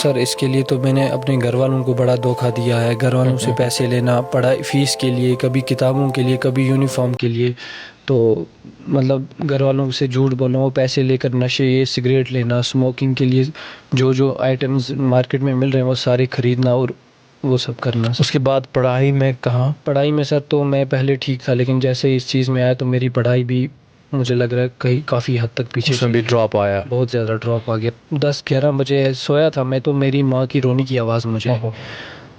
سر اس کے لیے تو میں نے اپنے گھر والوں کو بڑا دھوکہ دیا ہے. گھر والوں سے پیسے لینا، پڑھائی فیس کے لیے، کبھی کتابوں کے لیے، کبھی یونیفارم کے لیے. تو مطلب گھر والوں سے جھوٹ بولنا، وہ پیسے لے کر نشے، یہ سگریٹ لینا، اسموکنگ کے لیے جو آئٹمز مارکیٹ میں مل رہے ہیں وہ سارے خریدنا اور وہ سب کرنا. اس کے بعد پڑھائی میں کہاں؟ پڑھائی میں سر تو میں پہلے ٹھیک تھا، لیکن جیسے اس چیز میں آیا تو میری پڑھائی بھی مجھے لگ رہا ہے کہیں کافی حد تک پیچھے. اس میں بھی ڈراپ آیا؟ بہت زیادہ ڈراپ آ گیا. 10-11 بجے سویا تھا میں تو میری ماں کی رونے کی آواز مجھے.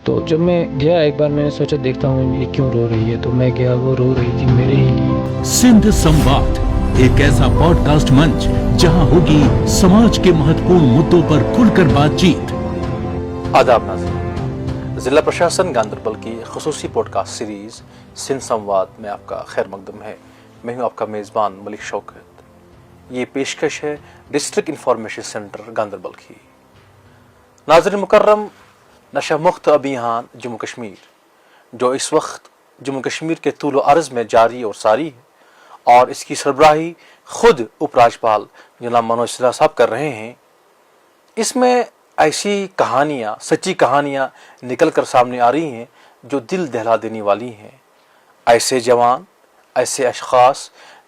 تو جب میں گیا ایک بار، میں نے سوچا دیکھتا ہوں یہ کیوں رو رہی ہے، تو میں گیا، وہ رو رہی تھی میرے ہی لیے. سندھ سمواد، ایک ایسا پوڈ کاسٹ منچ جہاں ہوگی سماج کے مہتوپورن مدعوں پر کھل کر بات چیت. آداب ناظرین، ضلع پرشاسن گاندربل کی خصوصی پوڈ کاسٹ سیریز سندھ سمواد میں آپ کا خیر مقدم ہے. میں ہوں آپ کا میزبان ملک شوکت. یہ پیشکش ہے ڈسٹرکٹ انفارمیشن سینٹر گاندربل کی. ناظرین مکرم، نشہ مکت ابھیان جموں کشمیر، جو اس وقت جموں کشمیر کے طول و عرض میں جاری اور ساری ہے، اور اس کی سربراہی خود اپ راجپال جناب منوج سنہا صاحب کر رہے ہیں، اس میں ایسی کہانیاں، سچی کہانیاں نکل کر سامنے آ رہی ہیں جو دل دہلا دینے والی ہیں. ایسے جوان، ایسے اشخاص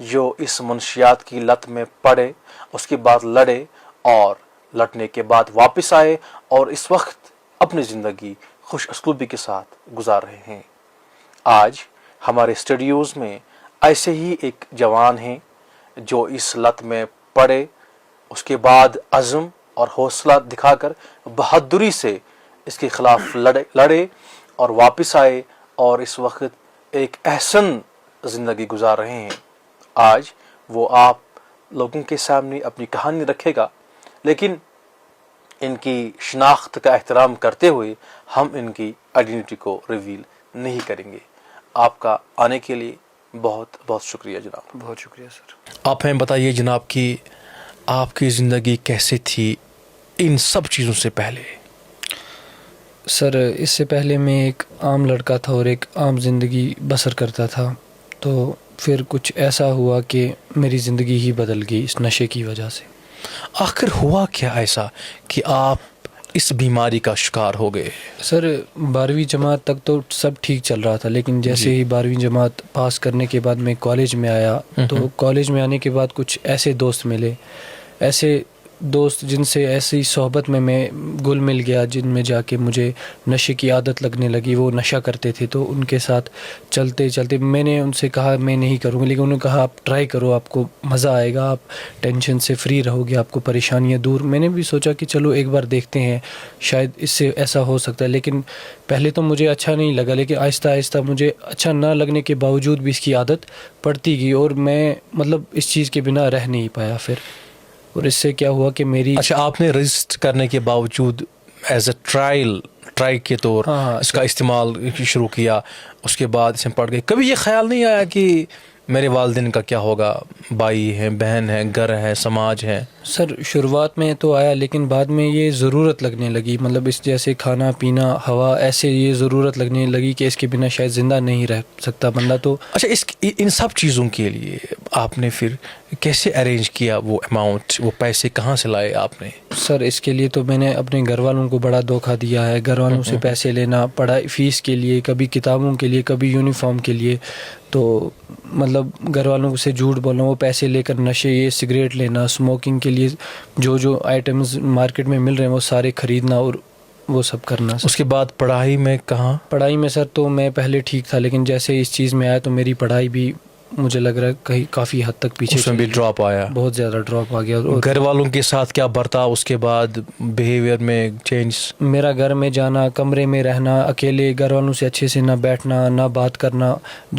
جو اس منشیات کی لت میں پڑے، اس کے بعد لڑے، اور لڑنے کے بعد واپس آئے اور اس وقت اپنی زندگی خوش اسلوبی کے ساتھ گزار رہے ہیں. آج ہمارے اسٹوڈیوز میں ایسے ہی ایک جوان ہیں جو اس لت میں پڑے، اس کے بعد عزم اور حوصلہ دکھا کر بہادری سے اس کے خلاف لڑے اور واپس آئے اور اس وقت ایک احسن زندگی گزار رہے ہیں. آج وہ آپ لوگوں کے سامنے اپنی کہانی رکھے گا، لیکن ان کی شناخت کا احترام کرتے ہوئے ہم ان کی آئیڈینٹی کو ریویل نہیں کریں گے. آپ کا آنے کے لیے بہت بہت شکریہ جناب. بہت شکریہ سر. آپ ہمیں بتائیے جناب کہ آپ کی زندگی کیسے تھی ان سب چیزوں سے پہلے؟ سر اس سے پہلے میں ایک عام لڑکا تھا اور ایک عام زندگی بسر کرتا تھا. تو پھر کچھ ایسا ہوا کہ میری زندگی ہی بدل گئی اس نشے کی وجہ سے. آخر ہوا کیا ایسا کہ آپ اس بیماری کا شکار ہو گئے؟ سر 12ویں جماعت تک تو سب ٹھیک چل رہا تھا، لیکن جیسے ہی 12ویں جماعت پاس کرنے کے بعد میں کالج میں آیا، تو کالج میں آنے کے بعد کچھ ایسے دوست ملے، ایسے دوست جن سے ایسی صحبت میں گل مل گیا، جن میں جا کے مجھے نشے کی عادت لگنے لگی. وہ نشہ کرتے تھے تو ان کے ساتھ چلتے چلتے میں نے ان سے کہا میں نہیں کروں گا، لیکن انہوں نے کہا آپ ٹرائی کرو، آپ کو مزہ آئے گا، آپ ٹینشن سے فری رہو گے، آپ کو پریشانیاں دور. میں نے بھی سوچا کہ چلو ایک بار دیکھتے ہیں، شاید اس سے ایسا ہو سکتا ہے. لیکن پہلے تو مجھے اچھا نہیں لگا، لیکن آہستہ آہستہ مجھے اچھا نہ لگنے کے باوجود بھی اس کی عادت پڑتی گئی، اور میں مطلب اس چیز کے بنا رہ نہیں پایا پھر. اور اس سے کیا ہوا کہ میری آپ نے رجسٹ کرنے کے باوجود ایز اے ٹرائی کے طور اس کا استعمال شروع کیا، اس کے بعد اس میں پڑ گئے. کبھی یہ خیال نہیں آیا کہ میرے والدین کا کیا ہوگا، بھائی ہیں، بہن ہے، گھر ہے، سماج ہے؟ سر شروعات میں تو آیا، لیکن بعد میں یہ ضرورت لگنے لگی، مطلب اس جیسے کھانا پینا، ہوا، ایسے یہ ضرورت لگنے لگی کہ اس کے بنا شاید زندہ نہیں رہ سکتا بندہ. تو اچھا، ان سب چیزوں کے لیے آپ نے پھر کیسے ارینج کیا وہ اماؤنٹ، وہ پیسے کہاں سے لائے آپ نے؟ سر اس کے لیے تو میں نے اپنے گھر والوں کو بڑا دھوکہ دیا ہے. گھر والوں سے پیسے لینا، پڑھائی فیس کے لیے، کبھی کتابوں کے لیے، کبھی یونیفارم کے لیے. تو مطلب گھر والوں سے جھوٹ بولنا، وہ پیسے لے کر نشے، یہ سگریٹ لینا، اسموکنگ کے لیے جو آئٹمز مارکیٹ میں مل رہے ہیں وہ سارے خریدنا اور وہ سب کرنا. اس کے بعد پڑھائی میں کہاں؟ پڑھائی میں سر تو میں پہلے ٹھیک تھا، لیکن جیسے اس چیز میں آیا تو میری پڑھائی بھی مجھے لگ رہا ہے کہیں کافی حد تک پیچھے. اس میں بھی ڈراپ آیا؟ بہت زیادہ ڈراپ آ گیا. گھر والوں کے ساتھ کیا برتا اس کے بعد، بیہیویئر میں چینج؟ میرا گھر میں جانا، کمرے میں رہنا، اکیلے، گھر والوں سے اچھے سے نہ بیٹھنا، نہ بات کرنا.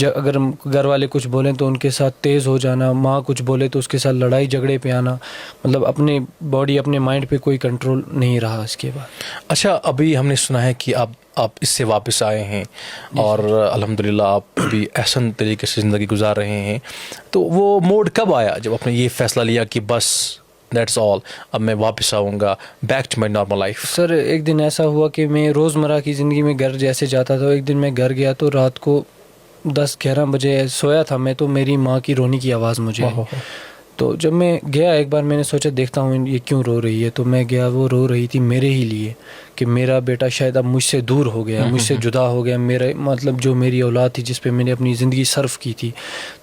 اگر گھر والے کچھ بولیں تو ان کے ساتھ تیز ہو جانا، ماں کچھ بولے تو اس کے ساتھ لڑائی جھگڑے پہ آنا. مطلب اپنے باڈی، اپنے مائنڈ پہ کوئی کنٹرول نہیں رہا اس کے بعد. اچھا، ابھی ہم نے سنا ہے کہ آپ اس سے واپس آئے ہیں اور الحمدللہ آپ بھی احسن طریقے سے زندگی گزار رہے ہیں. تو وہ موڈ کب آیا جب آپ نے یہ فیصلہ لیا کہ بس دیٹس آل، اب میں واپس آؤں گا، back to my normal life? Sir ایک دن ایسا ہوا کہ میں روزمرہ کی زندگی میں گھر جیسے جاتا تھا. ایک دن میں گھر گیا تو رات کو 10-11 بجے سویا تھا میں، تو میری ماں کی رونے کی آواز مجھے آئی. تو جب میں گیا ایک بار میں نے سوچا دیکھتا ہوں یہ کیوں رو رہی ہے، تو میں گیا، وہ رو رہی تھی میرے ہی لیے کہ میرا بیٹا شاید اب مجھ سے دور ہو گیا، مجھ سے جدا ہو گیا، میرا مطلب جو میری اولاد تھی جس پہ میں نے اپنی زندگی صرف کی تھی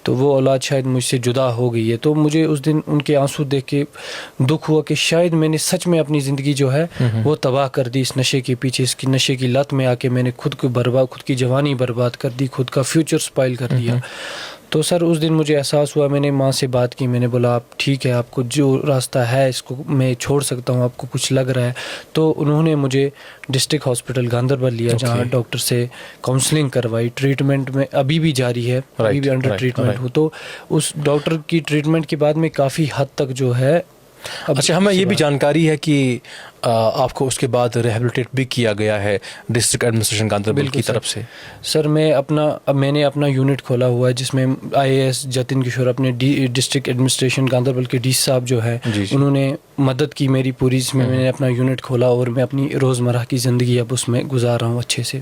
تو وہ اولاد شاید مجھ سے جدا ہو گئی ہے. تو مجھے اس دن ان کے آنسو دیکھ کے دکھ ہوا کہ شاید میں نے سچ میں اپنی زندگی جو ہے وہ تباہ کر دی اس نشے کے پیچھے، اس کی نشے کی لت میں آ کے میں نے خود کی جوانی برباد کر دی، خود کا فیوچر سپائل کر دیا. تو سر اس دن مجھے احساس ہوا، میں نے ماں سے بات کی، میں نے بولا آپ ٹھیک ہے، آپ کو جو راستہ ہے اس کو میں چھوڑ سکتا ہوں، آپ کو کچھ لگ رہا ہے. تو انہوں نے مجھے ڈسٹرکٹ ہاسپٹل گاندربل لیا جہاں ڈاکٹر سے کاؤنسلنگ کروائی. ٹریٹمنٹ میں ابھی بھی جاری ہے، ابھی بھی انڈر ٹریٹمنٹ ہوں. تو اس ڈاکٹر کی ٹریٹمنٹ کے بعد میں کافی حد تک جو ہے. اچھا، ہمیں یہ بھی جانکاری ہے کہ آپ کو اس کے بعد ریہیبلیٹیٹ بھی کیا گیا ہے ڈسٹرکٹ ایڈمنسٹریشن گاندربل کی طرف سے. سر میں نے اپنا یونٹ کھولا ہوا ہے جس میں IAS جتن کشور اپنے ڈسٹرکٹ ایڈمنسٹریشن گاندربل کے ڈی صاحب جو ہے انہوں نے مدد کی میری پوری، جس میں نے اپنا یونٹ کھولا اور میں اپنی روزمرہ کی زندگی اب اس میں گزار رہا ہوں، اچھے سے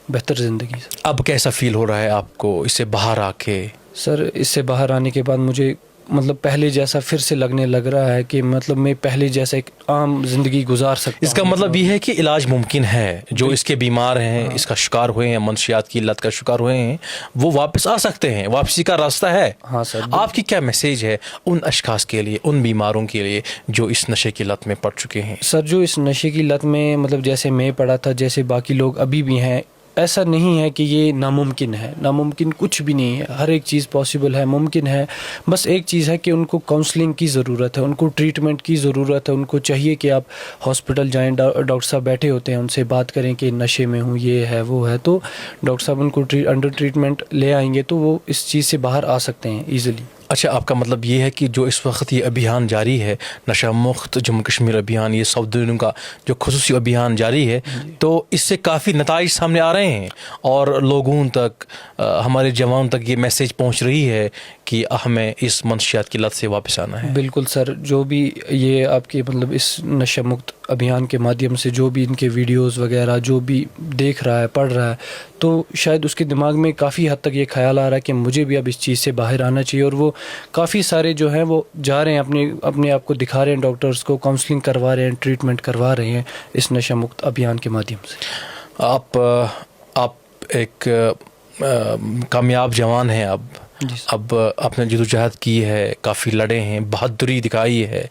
بہتر زندگی. اب کیسا فیل ہو رہا ہے آپ کو اس سے باہر آ کے؟ سر اس سے باہر آنے کے بعد مجھے مطلب پہلے جیسا پھر سے لگنے لگ رہا ہے کہ مطلب میں پہلے جیسا ایک عام زندگی گزار سکتا ہوں. اس کا مطلب یہ ہے کہ علاج ممکن ہے، جو اس کے بیمار ہیں، اس کا شکار ہوئے ہیں، منشیات کی لت کا شکار ہوئے ہیں، وہ واپس آ سکتے ہیں، واپسی کا راستہ ہے. ہاں سر. آپ کی کیا میسیج ہے ان اشخاص کے لیے، ان بیماروں کے لیے جو اس نشے کی لت میں پڑ چکے ہیں؟ سر جو اس نشے کی لت میں مطلب جیسے میں پڑا تھا، جیسے باقی لوگ ابھی بھی ہیں، ایسا نہیں ہے کہ یہ ناممکن ہے، ناممکن کچھ بھی نہیں ہے، ہر ایک چیز پاسبل ہے، ممکن ہے. بس ایک چیز ہے کہ ان کو کاؤنسلنگ کی ضرورت ہے، ان کو ٹریٹمنٹ کی ضرورت ہے. ان کو چاہیے کہ آپ ہاسپٹل جائیں، ڈاکٹر صاحب بیٹھے ہوتے ہیں، ان سے بات کریں کہ نشے میں ہوں، یہ ہے وہ ہے، تو ڈاکٹر صاحب ان کو انڈر ٹریٹمنٹ لے آئیں گے تو وہ اس چیز سے باہر آ سکتے ہیں ایزیلی. اچھا، آپ کا مطلب یہ ہے کہ جو اس وقت یہ ابھیان جاری ہے، نشہ مکت جموں کشمیر ابھیان، یہ 100 دنوں کا جو خصوصی ابھیان جاری ہے، تو اس سے کافی نتائج سامنے آ رہے ہیں اور لوگوں تک، ہمارے جوانوں تک یہ میسیج پہنچ رہی ہے کہ ہمیں اس منشیات کی لت سے واپس آنا ہے. بالکل سر. جو بھی یہ آپ کے مطلب اس نشہ مکت ابھیان کے مادھیم سے جو بھی ان کے ویڈیوز وغیرہ جو بھی دیکھ رہا ہے، پڑھ رہا ہے، تو شاید اس کے دماغ میں کافی حد تک یہ خیال آ رہا ہے کہ مجھے بھی اب اس چیز سے باہر آنا چاہیے. اور وہ کافی سارے جو ہیں وہ جا رہے ہیں، اپنے آپ کو دکھا رہے ہیں ڈاکٹرز کو، کاؤنسلنگ کروا رہے ہیں، ٹریٹمنٹ کروا رہے ہیں اس نشہ مکت ابھیان کے مادھیم سے. آپ ایک کامیاب جوان ہیں. اب آپ نے جدوجہد کی ہے، کافی لڑے ہیں، بہادری دکھائی ہے.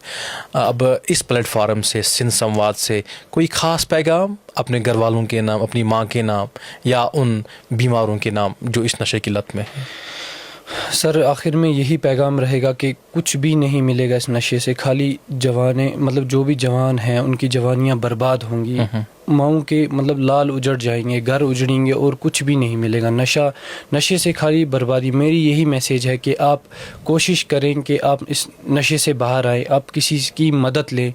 اب اس پلیٹ فارم سے، سندھ سمواد سے، کوئی خاص پیغام اپنے گھر والوں کے نام، اپنی ماں کے نام، یا ان بیماروں کے نام جو اس نشے کی لت میں ہیں؟ سر آخر میں یہی پیغام رہے گا کہ کچھ بھی نہیں ملے گا اس نشے سے. خالی مطلب جو بھی جوان ہیں ان کی جوانیاں برباد ہوں گی، ماؤں کے مطلب لال اجڑ جائیں گے، گھر اجڑیں گے اور کچھ بھی نہیں ملے گا. نشے سے خالی بربادی. میری یہی میسیج ہے کہ آپ کوشش کریں کہ آپ اس نشے سے باہر آئیں، آپ کسی کی مدد لیں،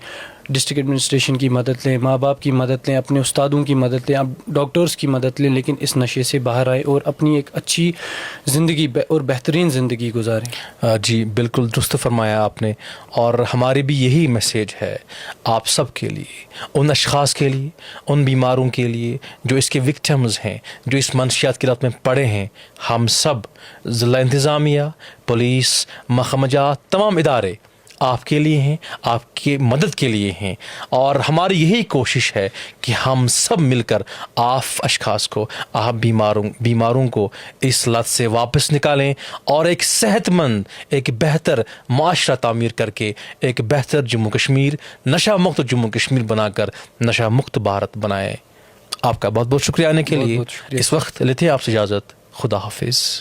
ڈسٹرکٹ ایڈمنسٹریشن کی مدد لیں، ماں باپ کی مدد لیں، اپنے استادوں کی مدد لیں، آپ ڈاکٹرز کی مدد لیں، لیکن اس نشے سے باہر آئیں اور اپنی ایک اچھی زندگی اور بہترین زندگی گزاریں. جی بالکل درست فرمایا آپ نے. اور ہماری بھی یہی میسیج ہے آپ سب کے لیے، ان اشخاص کے لیے، ان بیماروں کے لیے جو اس کے وکٹمز ہیں، جو اس منشیات کی لت میں پڑے ہیں. ہم سب، ضلع انتظامیہ، پولیس، محکمہ جات، تمام ادارے آپ کے لیے ہیں، آپ کی مدد کے لیے ہیں. اور ہماری یہی کوشش ہے کہ ہم سب مل کر آپ اشخاص کو، آپ بیماروں کو اس لت سے واپس نکالیں اور ایک صحت مند، ایک بہتر معاشرہ تعمیر کر کے ایک بہتر جموں کشمیر، نشہ مکت جموں کشمیر بنا کر نشہ مکت بھارت بنائیں. آپ کا بہت بہت شکریہ آنے کے لیے. اس وقت لیتے ہیں آپ سے اجازت. خدا حافظ.